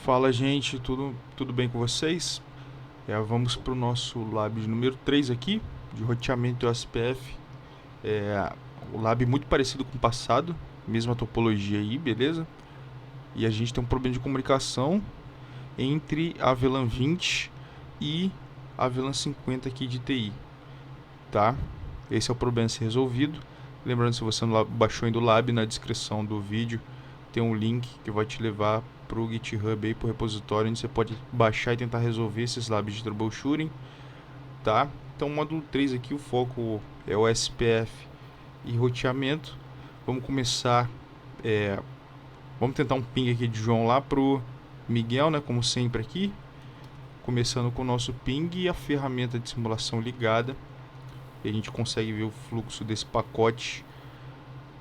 Fala, gente, tudo bem com vocês? Vamos para o nosso lab número 3 aqui, de roteamento OSPF. O lab muito parecido com o passado, mesma topologia aí, beleza? E a gente tem um problema de comunicação entre a VLAN 20 e a VLAN 50 aqui de TI, tá? Esse é o problema a ser resolvido. Lembrando, se você não baixou ainda o lab, na descrição do vídeo tem um link que vai te levar para o GitHub aí, para o repositório, onde você pode baixar e tentar resolver esses labs de troubleshooting, tá? Então, módulo 3 aqui, o foco é o SPF e roteamento. Vamos começar, vamos tentar um ping aqui de João lá pro Miguel, né? Como sempre aqui, começando com o nosso ping e a ferramenta de simulação ligada. E a gente consegue ver o fluxo desse pacote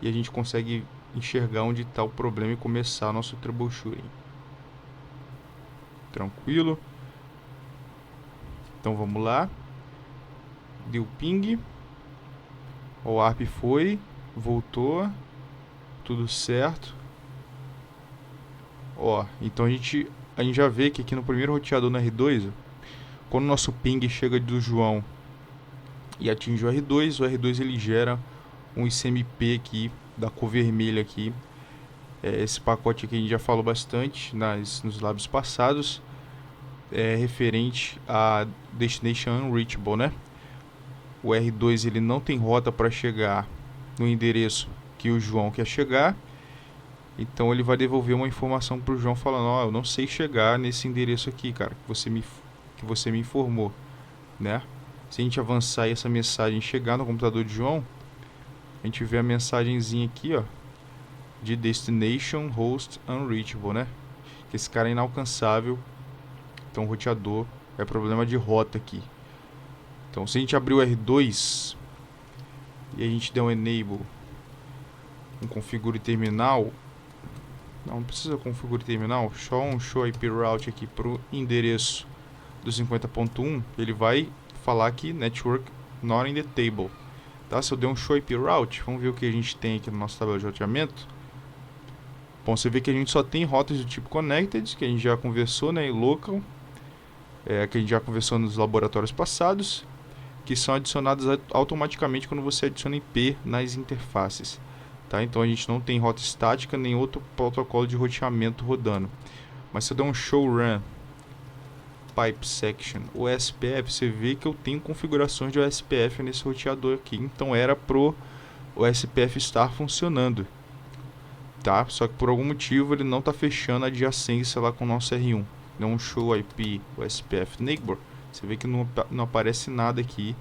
e a gente consegue enxergar onde está o problema e começar nosso troubleshooting. Tranquilo? Então vamos lá. Deu ping. O ARP foi, voltou, tudo certo. Então a gente já vê que aqui no primeiro roteador no R2, quando o nosso ping chega do João e atinge o R2 ele gera um ICMP aqui da cor vermelha aqui. Esse pacote aqui a gente já falou bastante nos labs passados, referente a Destination Unreachable, né? O R2 ele não tem rota para chegar no endereço que o João quer chegar, então ele vai devolver uma informação para o João falando: eu não sei chegar nesse endereço aqui, cara, que você me informou, né? Se a gente avançar e essa mensagem chegar no computador de João, a gente vê a mensagenzinha aqui, ó, de Destination Host Unreachable, né? Que esse cara é inalcançável. Então o roteador é problema de rota aqui. Então se a gente abrir o R2 e a gente der um enable, um configure terminal, não precisa configure terminal, só um show IP route aqui para o endereço do 50.1, ele vai falar aqui network not in the table. Tá? Se eu der um show IP route, vamos ver o que a gente tem aqui no nosso tabela de roteamento. Bom, você vê que a gente só tem rotas do tipo connected, que a gente já conversou, né, e local, que a gente já conversou nos laboratórios passados, que são adicionadas automaticamente quando você adiciona IP nas interfaces. Tá? Então a gente não tem rota estática nem outro protocolo de roteamento rodando. Mas se eu der um show run pipe section OSPF, você vê que eu tenho configurações de OSPF nesse roteador aqui. Então era pro OSPF estar funcionando, tá? Só que por algum motivo ele não está fechando a adjacência lá com o nosso R1. Não show IP OSPF neighbor. Você vê que não aparece nada aqui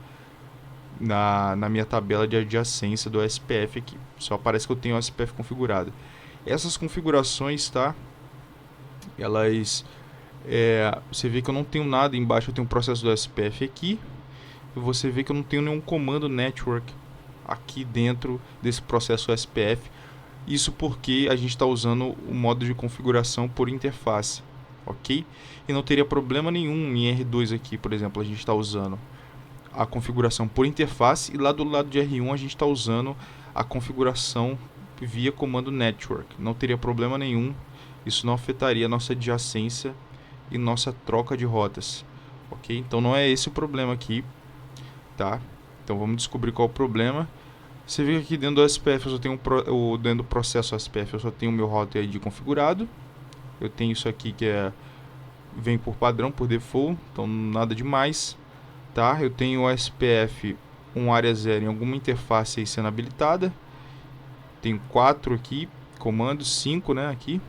na minha tabela de adjacência do OSPF aqui. Só aparece que eu tenho OSPF configurado. Essas configurações, tá? Elas... você vê que eu não tenho nada embaixo, eu tenho um processo do OSPF aqui. E você vê que eu não tenho nenhum comando network aqui dentro desse processo OSPF. Isso porque a gente está usando o modo de configuração por interface, ok? E não teria problema nenhum em R2 aqui, por exemplo, a gente está usando a configuração por interface e lá do lado de R1 a gente está usando a configuração via comando network. Não teria problema nenhum, isso não afetaria a nossa adjacência e nossa troca de rotas, ok? Então não é esse o problema aqui, tá? Então vamos descobrir qual é o problema. Você vê que aqui dentro do SPF eu só tenho dentro do processo SPF eu só tenho o meu router ID configurado. Eu tenho isso aqui que vem por padrão, por default, então nada demais, tá? Eu tenho o SPF um área 0 em alguma interface aí sendo habilitada. Tenho 4 aqui, comandos, 5, né, aqui.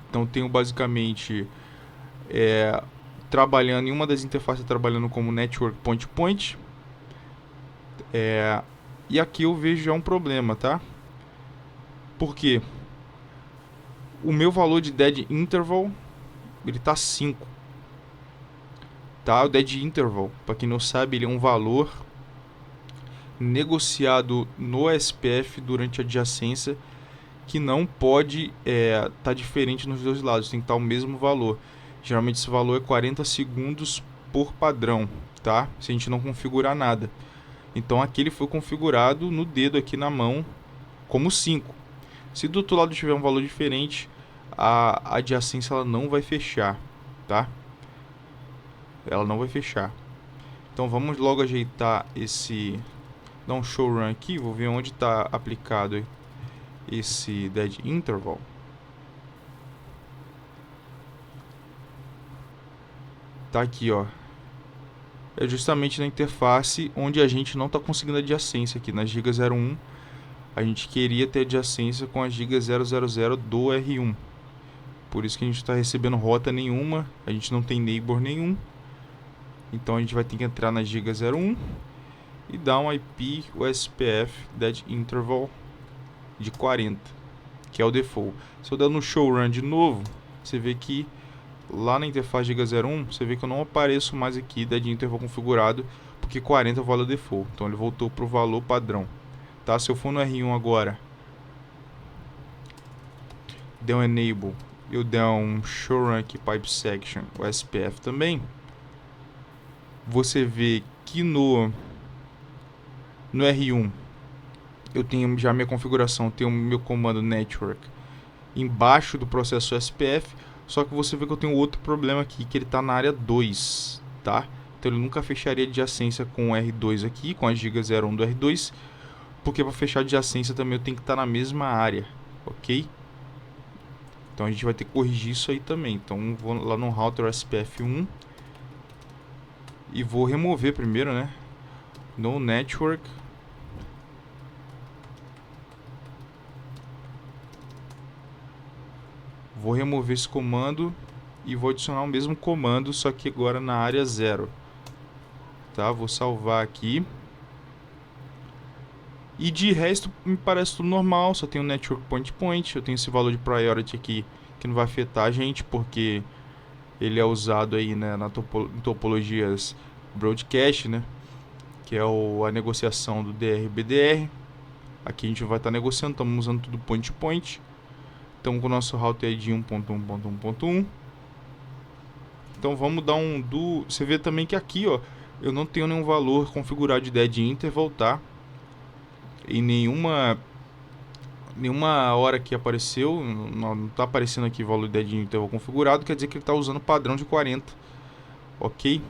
Então tenho basicamente trabalhando em uma das interfaces, trabalhando como network point. E aqui eu vejo já um problema, tá? Por quê? O meu valor de dead interval, ele tá 5. Tá? O dead interval, para quem não sabe, ele é um valor negociado no SPF durante a adjacência que não pode tá diferente nos dois lados, tem que estar o mesmo valor. Geralmente esse valor é 40 segundos por padrão, tá? Se a gente não configurar nada. Então aqui ele foi configurado no dedo aqui na mão como 5. Se do outro lado tiver um valor diferente, a adjacência ela não vai fechar, tá? Ela não vai fechar. Então vamos logo ajeitar esse, dar um show run aqui, vou ver onde está aplicado esse dead interval. Tá aqui, ó. É justamente na interface onde a gente não está conseguindo adjacência aqui, na giga 01. A gente queria ter adjacência com a giga 000 do R1. Por isso que a gente está recebendo rota nenhuma, a gente não tem neighbor nenhum. Então a gente vai ter que entrar na giga 01 e dar um IP USPF dead interval de 40, que é o default. Se eu der no show run de novo, você vê que lá na interface giga 01, você vê que eu não apareço mais aqui dead interval configurado, porque 40 é o valor default. Então ele voltou para o valor padrão. Tá? Se eu for no R1 agora, der um enable, eu der um show run aqui pipe section USPF também, você vê que no R1 eu tenho já minha configuração, tenho o meu comando network embaixo do processo SPF, só que você vê que eu tenho outro problema aqui, que ele está na área 2, tá? Então ele nunca fecharia adjacência com o R2 aqui, com a giga 01 do R2, porque para fechar adjacência também eu tenho que estar na mesma área, ok? Então a gente vai ter que corrigir isso aí também. Então vou lá no router SPF1 e vou remover primeiro, né? No network. Vou remover esse comando e vou adicionar o mesmo comando, só que agora na área 0. Tá? Vou salvar aqui. E de resto me parece tudo normal, só tenho network point. Eu tenho esse valor de priority aqui que não vai afetar a gente, porque ele é usado aí, né, em topologias broadcast, né, que é a negociação do DR/BDR. Aqui a gente vai estar negociando, estamos usando tudo point. Então com o nosso router ID 1.1.1.1. Então vamos dar um do... Você vê também que aqui, ó, eu não tenho nenhum valor configurado de dead interval, tá? Em nenhuma hora que apareceu, não está aparecendo aqui o valor de dead interval configurado, quer dizer que ele está usando o padrão de 40, ok?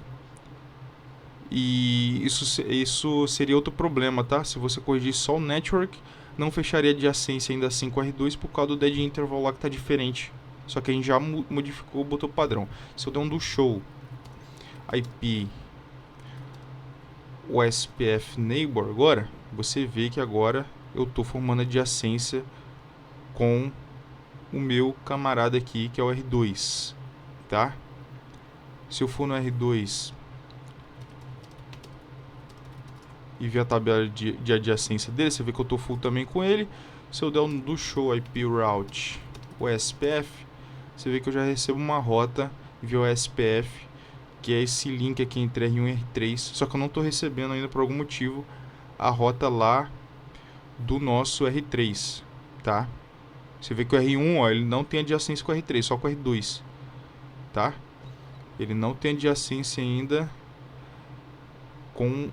E isso seria outro problema, tá? Se você corrigir só o network, não fecharia adjacência ainda assim com o R2 por causa do dead interval lá que está diferente. Só que a gente já modificou, botou o padrão. Se eu der um do show IP USPF neighbor agora, você vê que agora eu estou formando adjacência com o meu camarada aqui, que é o R2, tá? Se eu for no R2 e ver a tabela de adjacência dele, você vê que eu estou full também com ele. Se eu der um do show IP route USPF, você vê que eu já recebo uma rota via USPF, que é esse link aqui entre R1 e R3, só que eu não estou recebendo ainda por algum motivo a rota lá do nosso R3, tá? Você vê que o R1, ó, ele não tem adjacência com o R3, só com o R2, tá? Ele não tem adjacência ainda com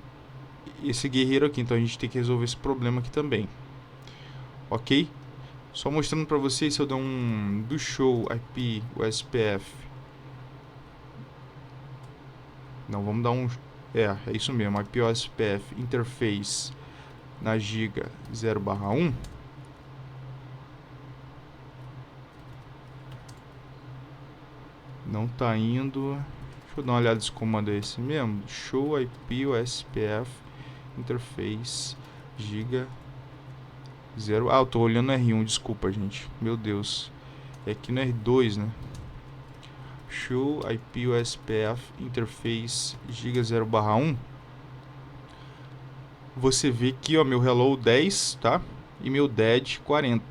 esse guerreiro aqui, então a gente tem que resolver esse problema aqui também, ok? Só mostrando para vocês, se eu der um do show IP USPF, não, vamos dar um, é isso mesmo, IP USPF interface na giga 0/1, não tá indo. Deixa eu dar uma olhada se o comando é esse mesmo. Show IP USPF interface giga 0. Ah, eu tô olhando no R1, desculpa, gente. Meu Deus. É aqui no R2, né? Show IP USPF interface giga 0/1. Você vê aqui, ó, meu hello 10, tá? E meu dead 40.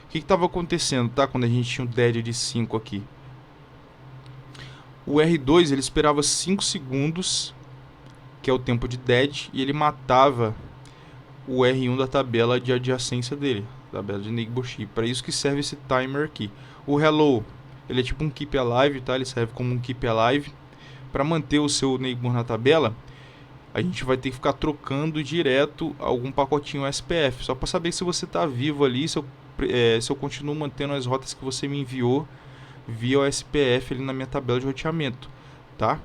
O que estava acontecendo, tá? Quando a gente tinha um dead de 5 aqui. O R2 ele esperava 5 segundos, que é o tempo de dead, e ele matava o R1 da tabela de adjacência dele, tabela de neighborship. Para isso que serve esse timer aqui. O hello, ele é tipo um keep alive, tá? Ele serve como um keep alive. Para manter o seu neighbor na tabela, a gente vai ter que ficar trocando direto algum pacotinho SPF, só para saber se você está vivo ali, se eu se eu continuo mantendo as rotas que você me enviou via o SPF ali na minha tabela de roteamento, tá?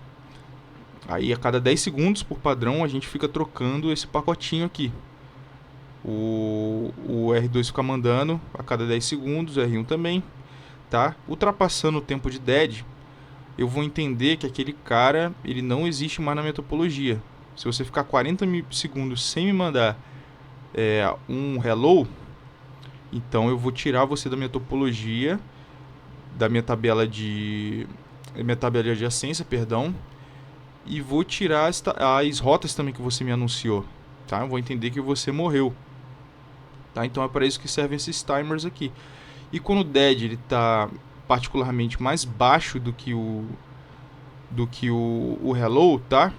Aí a cada 10 segundos, por padrão, a gente fica trocando esse pacotinho aqui. O R2 fica mandando a cada 10 segundos, o R1 também, tá? Ultrapassando o tempo de dead, eu vou entender que aquele cara, ele não existe mais na minha topologia. Se você ficar 40 segundos sem me mandar um hello, então eu vou tirar você da minha topologia, da minha tabela de adjacência, perdão, e vou tirar as rotas também que você me anunciou, tá? Eu vou entender que você morreu, tá? Então é para isso que servem esses timers aqui. E quando o dead ele está particularmente mais baixo do que o hello, tá?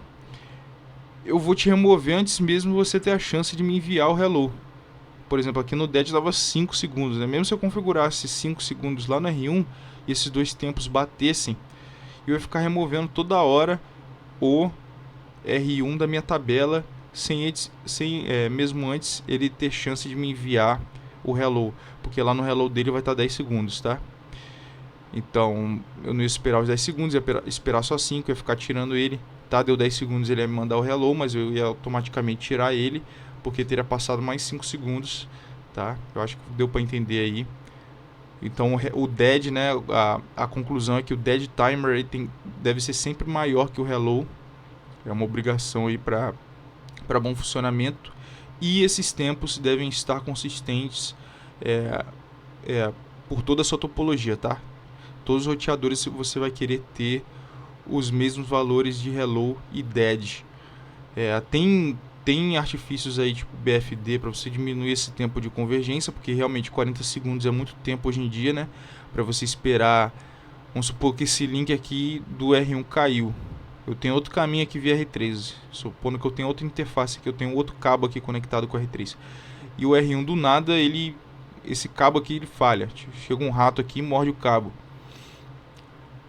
Eu vou te remover antes mesmo você ter a chance de me enviar o hello. Por exemplo, aqui no dead dava 5 segundos, né? Mesmo se eu configurasse 5 segundos lá no R1 e esses dois tempos batessem, eu ia ficar removendo toda hora o R1 da minha tabela mesmo antes ele ter chance de me enviar o hello, porque lá no hello dele vai estar 10 segundos, tá? Então eu não ia esperar os 10 segundos, ia esperar só 5, ia ficar tirando ele, tá? Deu 10 segundos, ele ia me mandar o hello, mas eu ia automaticamente tirar ele, porque teria passado mais 5 segundos, tá? Eu acho que deu para entender aí. Então o dead, né, a conclusão é que o dead timer deve ser sempre maior que o hello. É uma obrigação aí para bom funcionamento. E esses tempos devem estar consistentes por toda a sua topologia, tá? Todos os roteadores você vai querer ter os mesmos valores de hello e dead. Tem artifícios aí tipo BFD para você diminuir esse tempo de convergência, porque realmente 40 segundos é muito tempo hoje em dia, né? Para você esperar. Vamos supor que esse link aqui do R1 caiu. Eu tenho outro caminho aqui via R3. Supondo que eu tenho outra interface aqui, eu tenho outro cabo aqui conectado com o R3. E o R1 do nada, esse cabo aqui ele falha. Chega um rato aqui e morde o cabo.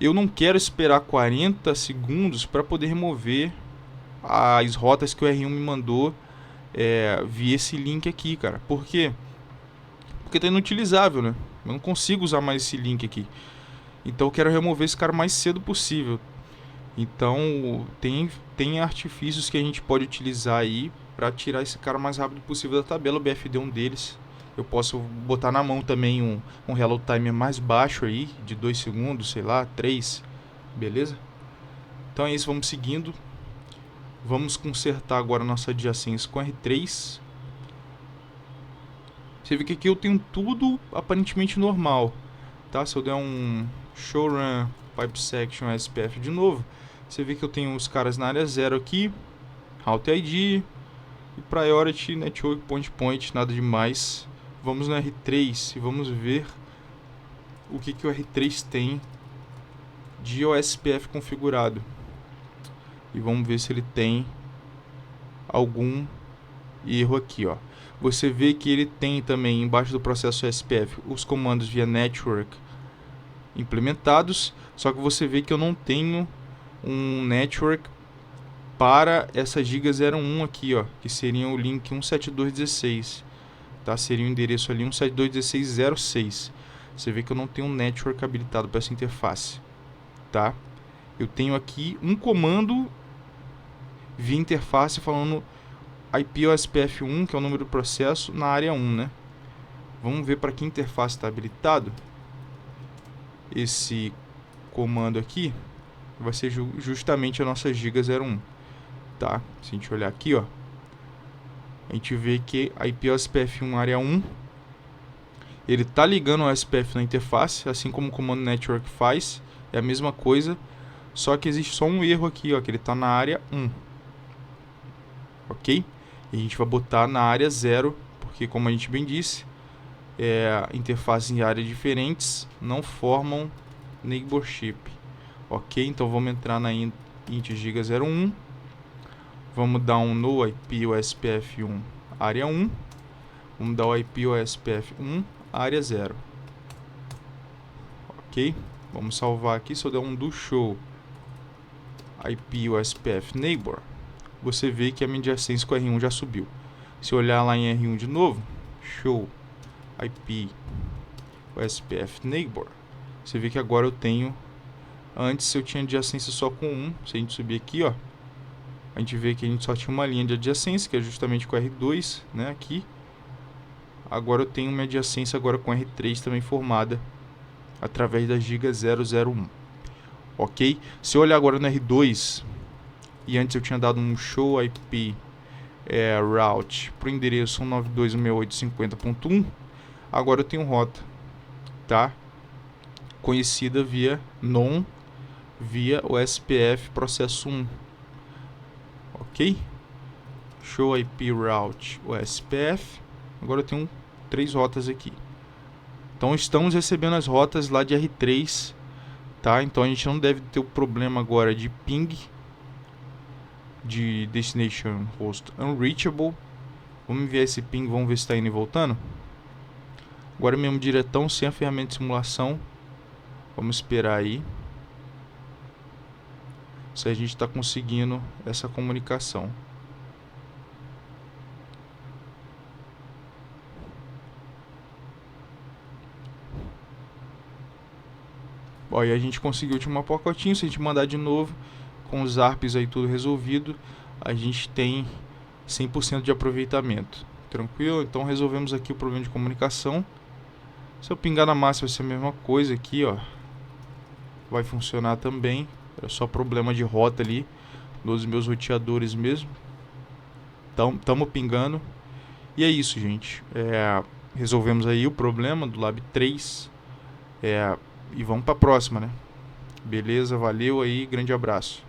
Eu não quero esperar 40 segundos para poder remover as rotas que o R1 me mandou via esse link aqui, cara. Por quê? Porque tá inutilizável, né? Eu não consigo usar mais esse link aqui. Então eu quero remover esse cara o mais cedo possível. Então tem artifícios que a gente pode utilizar aí para tirar esse cara o mais rápido possível da tabela. O BFD é um deles. Eu posso botar na mão também um hello timer mais baixo aí, de 2 segundos, sei lá, 3, beleza? Então é isso, vamos seguindo. Vamos consertar agora a nossa adjacência com R3. Você vê que aqui eu tenho tudo aparentemente normal, tá? Se eu der um show run pipe section SPF de novo, você vê que eu tenho os caras na área 0 aqui, route ID e priority network point, nada demais. Vamos no R3 e vamos ver o que o R3 tem de OSPF configurado. E vamos ver se ele tem algum erro aqui, ó. Você vê que ele tem também embaixo do processo SPF os comandos via network implementados, só que você vê que eu não tenho um network para essa giga 01 aqui, ó, que seria o link 172.16, tá? Seria o endereço ali 172.16.06. Você vê que eu não tenho um network habilitado para essa interface, tá? Eu tenho aqui um comando via interface falando IP OSPF1, que é o número do processo, na área 1, né? Vamos ver para que interface está habilitado. Esse comando aqui vai ser justamente a nossa giga 01, tá? Se a gente olhar aqui, ó, a gente vê que a IP OSPF1 área 1, ele tá ligando o OSPF na interface, assim como o comando network faz, é a mesma coisa, só que existe só um erro aqui, ó, que ele tá na área 1. Ok? E a gente vai botar na área 0, porque como a gente bem disse, interfaces em áreas diferentes não formam neighborship. Ok? Então vamos entrar na int giga 01. Vamos dar um no IP OSPF1 área 1. Vamos dar o IP OSPF1 área 0. Ok? Vamos salvar aqui. Se eu der um do show IP OSPF neighbor, você vê que a minha adjacência com R1 já subiu. Se eu olhar lá em R1 de novo, show IP o SPF Neighbor. Você vê que agora eu tenho... Antes eu tinha adjacência só com 1. Se a gente subir aqui, ó, a gente vê que a gente só tinha uma linha de adjacência, que é justamente com R2, né, aqui. Agora eu tenho uma adjacência agora com R3 também formada através da giga 001. Ok? Se eu olhar agora no R2, e antes eu tinha dado um show IP route para o endereço 192.168.50.1, agora eu tenho rota, tá? Conhecida via non, via o SPF processo 1. Ok? Show IP route o SPF. Agora eu tenho 3 rotas aqui. Então estamos recebendo as rotas lá de R3, tá? Então a gente não deve ter o problema agora de ping de destination host unreachable. Vamos enviar esse ping, vamos ver se está indo e voltando. Agora mesmo diretão, sem a ferramenta de simulação. Vamos esperar aí se a gente está conseguindo essa comunicação. Bom, e a gente conseguiu ultimar pacotinho. Se a gente mandar de novo, com os ARPs aí tudo resolvido, a gente tem 100% de aproveitamento. Tranquilo? Então resolvemos aqui o problema de comunicação. Se eu pingar na massa vai ser a mesma coisa aqui, ó. Vai funcionar também. É só problema de rota ali dos meus roteadores mesmo. Então, estamos pingando. E é isso, gente. Resolvemos aí o problema do Lab 3. E vamos para a próxima, né? Beleza, valeu aí, grande abraço.